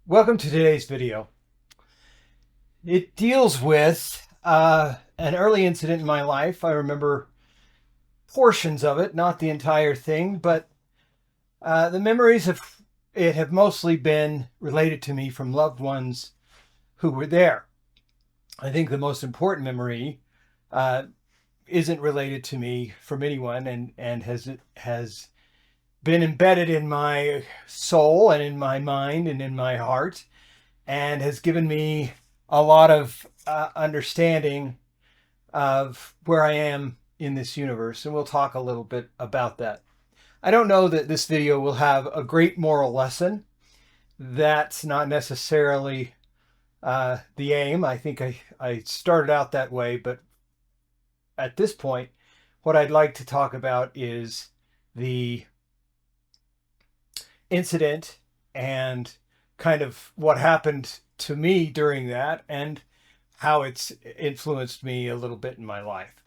Welcome to today's video. It deals with an early incident in my life. I remember portions of it, not the entire thing, but the memories of it have mostly been related to me from loved ones who were there. I think the most important memory uh, isn't related to me from anyone and has been embedded in my soul and in my mind and in my heart and has given me a lot of understanding of where I am in this universe. And we'll talk a little bit about that. I don't know that this video will have a great moral lesson. That's not necessarily the aim. I think I started out that way, but at this point, what I'd like to talk about is the incident and kind of what happened to me during that and how it's influenced me a little bit in my life.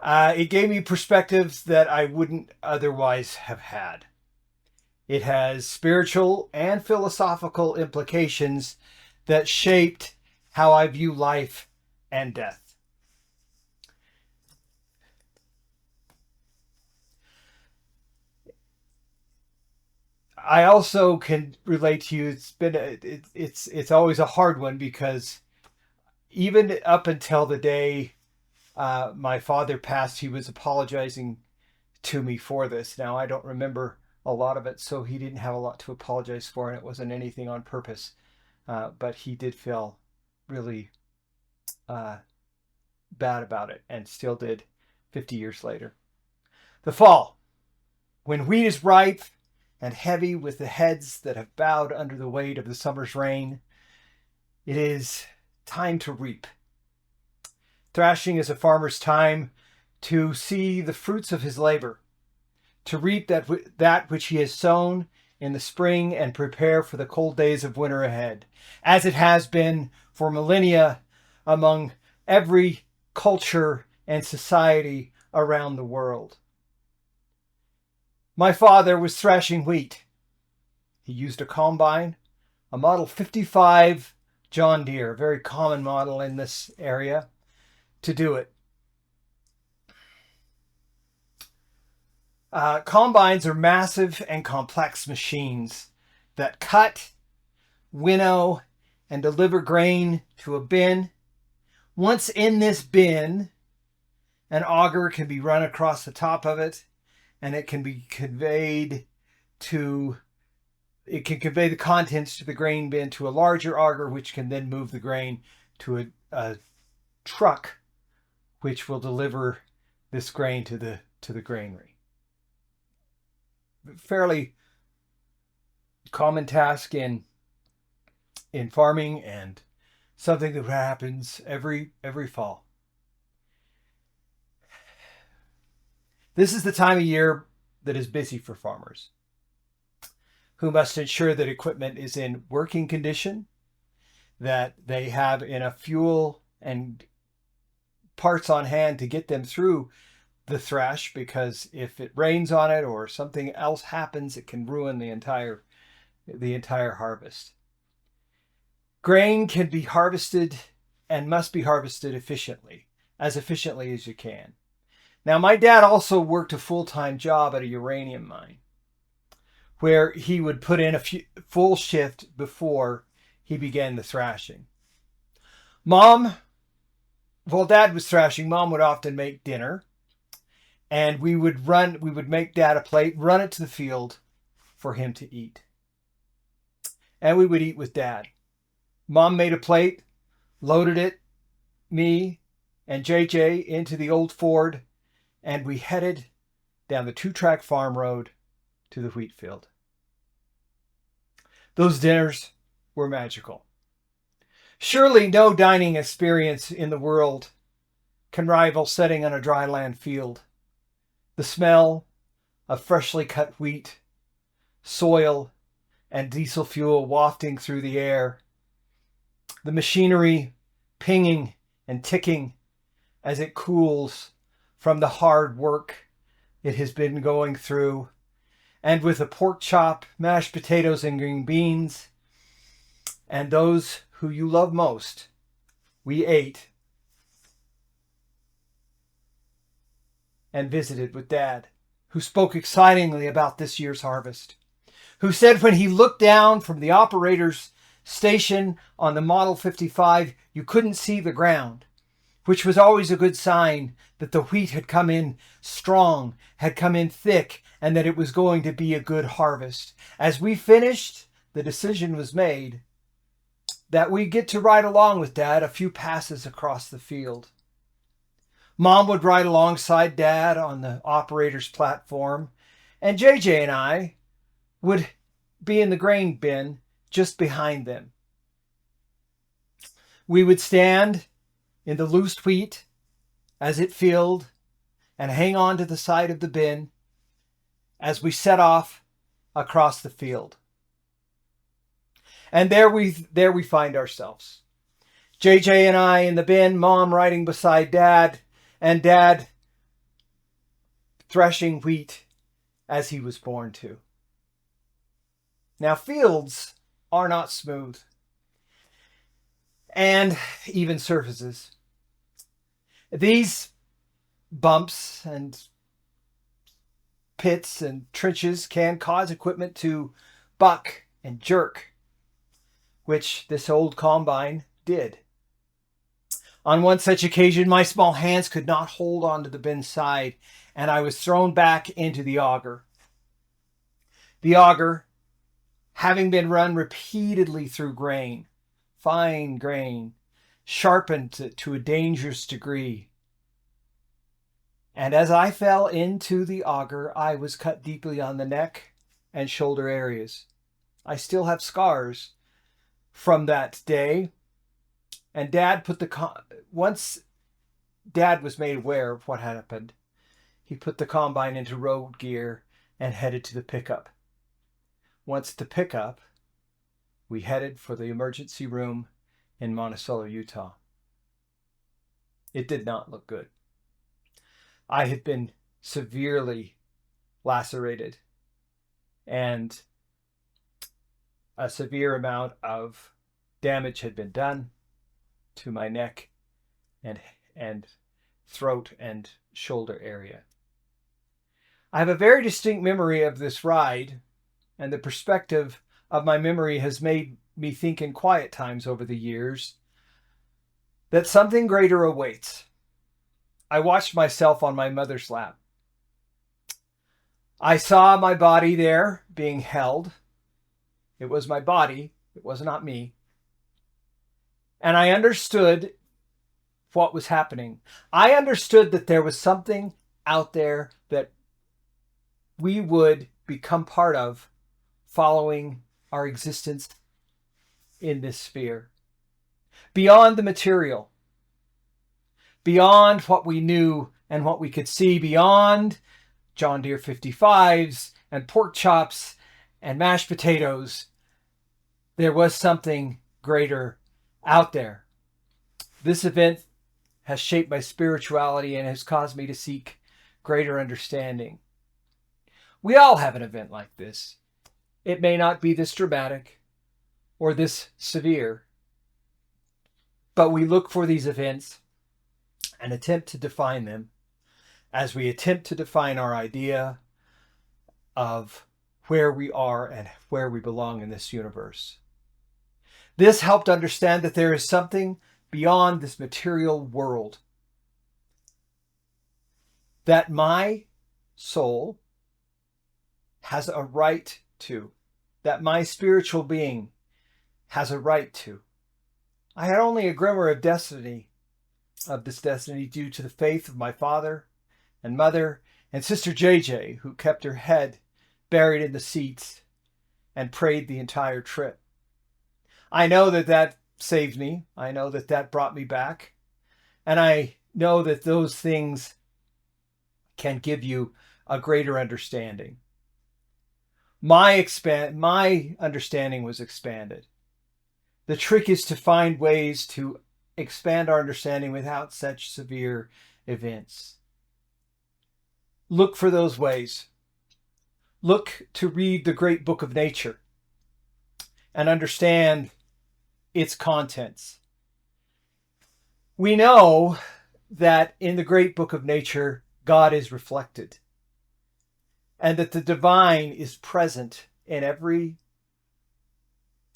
It gave me perspectives that I wouldn't otherwise have had. It has spiritual and philosophical implications that shaped how I view life and death. I also can relate to you. It's always a hard one because even up until the day my father passed, he was apologizing to me for this. Now, I don't remember a lot of it, so he didn't have a lot to apologize for, and it wasn't anything on purpose. But he did feel really uh, bad about it and still did 50 years later. The fall. When wheat is ripe and heavy with the heads that have bowed under the weight of the summer's rain, it is time to reap. Thrashing is a farmer's time to see the fruits of his labor, to reap that which he has sown in the spring and prepare for the cold days of winter ahead, as it has been for millennia among every culture and society around the world. My father was thrashing wheat. He used a combine, a Model 55 John Deere, a very common model in this area, to do it. Combines are massive and complex machines that cut, winnow, and deliver grain to a bin. Once in this bin, an auger can be run across the top of it, and it can convey the contents to the grain bin to a larger auger, which can then move the grain to a truck, which will deliver this grain to the granary. Fairly common task in farming and something that happens every fall. This is the time of year that is busy for farmers, who must ensure that equipment is in working condition, that they have enough fuel and parts on hand to get them through the thrash, because if it rains on it or something else happens, it can ruin the entire harvest. Grain can be harvested and must be harvested efficiently as you can. Now, my dad also worked a full-time job at a uranium mine where he would put in a full shift before he began the thrashing. While Dad was thrashing, Mom would often make dinner, and we would make Dad a plate, run it to the field for him to eat. And we would eat with Dad. Mom made a plate, loaded it, me and JJ, into the old Ford, and we headed down the 2-track farm road to the wheat field. Those dinners were magical. Surely no dining experience in the world can rival setting on a dry land field. The smell of freshly cut wheat, soil, and diesel fuel wafting through the air. The machinery pinging and ticking as it cools from the hard work it has been going through. and with a pork chop, mashed potatoes, and green beans, and those who you love most, we ate and visited with Dad, who spoke excitingly about this year's harvest, who said when he looked down from the operator's station on the Model 55, you couldn't see the ground, which was always a good sign that the wheat had come in strong, had come in thick, and that it was going to be a good harvest. As we finished, the decision was made that we get to ride along with Dad a few passes across the field. Mom would ride alongside Dad on the operator's platform, and JJ and I would be in the grain bin just behind them. We would stand in the loose wheat as it filled and hang on to the side of the bin as we set off across the field. And there we find ourselves. JJ and I in the bin, Mom riding beside Dad, and Dad threshing wheat as he was born to. Now, fields are not smooth, and even surfaces. These bumps and pits and trenches can cause equipment to buck and jerk, which this old combine did. On one such occasion, my small hands could not hold onto the bin side, and I was thrown back into the auger. The auger, having been run repeatedly through grain, fine grain, sharpened to a dangerous degree. And as I fell into the auger, I was cut deeply on the neck and shoulder areas. I still have scars from that day. And Dad once Dad was made aware of what had happened, he put the combine into road gear and headed to the pickup. Once at the pickup, we headed for the emergency room in Monticello, Utah. It did not look good. I had been severely lacerated, and a severe amount of damage had been done to my neck and throat and shoulder area. I have a very distinct memory of this ride, and the perspective of my memory has made me think in quiet times over the years that something greater awaits. I watched myself on my mother's lap. I saw my body there being held. It was my body. It was not me. And I understood what was happening. I understood that there was something out there that we would become part of following our existence in this sphere. Beyond the material, beyond what we knew and what we could see, beyond John Deere 55s and pork chops and mashed potatoes, there was something greater out there. This event has shaped my spirituality and has caused me to seek greater understanding. We all have an event like this. It may not be this dramatic or this severe, but we look for these events and attempt to define them as we attempt to define our idea of where we are and where we belong in this universe. This helped understand that there is something beyond this material world that my soul has a right to, that my spiritual being has a right to. I had only a glimmer of this destiny due to the faith of my father and mother and sister JJ, who kept her head buried in the seats and prayed the entire trip. I know that saved me. I know that brought me back. And I know that those things can give you a greater understanding. My understanding was expanded. The trick is to find ways to expand our understanding without such severe events. Look for those ways. Look to read the great book of nature and understand its contents. We know that in the great book of nature, God is reflected, and that the divine is present in every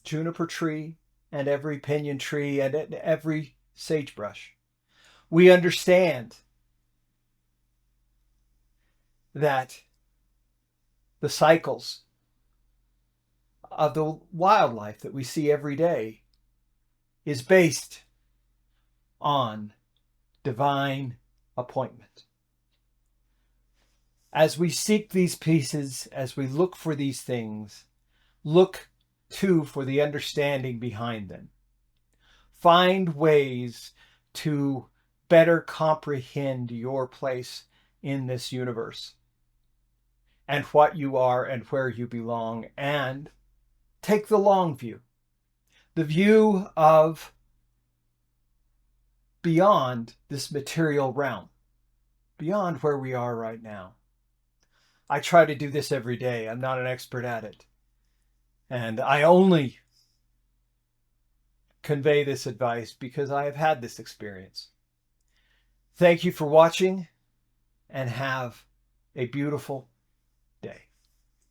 juniper tree and every pinyon tree and in every sagebrush. We understand that the cycles of the wildlife that we see every day is based on divine appointment. As we seek these pieces, as we look for these things, look too for the understanding behind them. Find ways to better comprehend your place in this universe and what you are and where you belong, and take the long view, the view of beyond this material realm, beyond where we are right now. I try to do this every day. I'm not an expert at it. And I only convey this advice because I have had this experience. Thank you for watching, and have a beautiful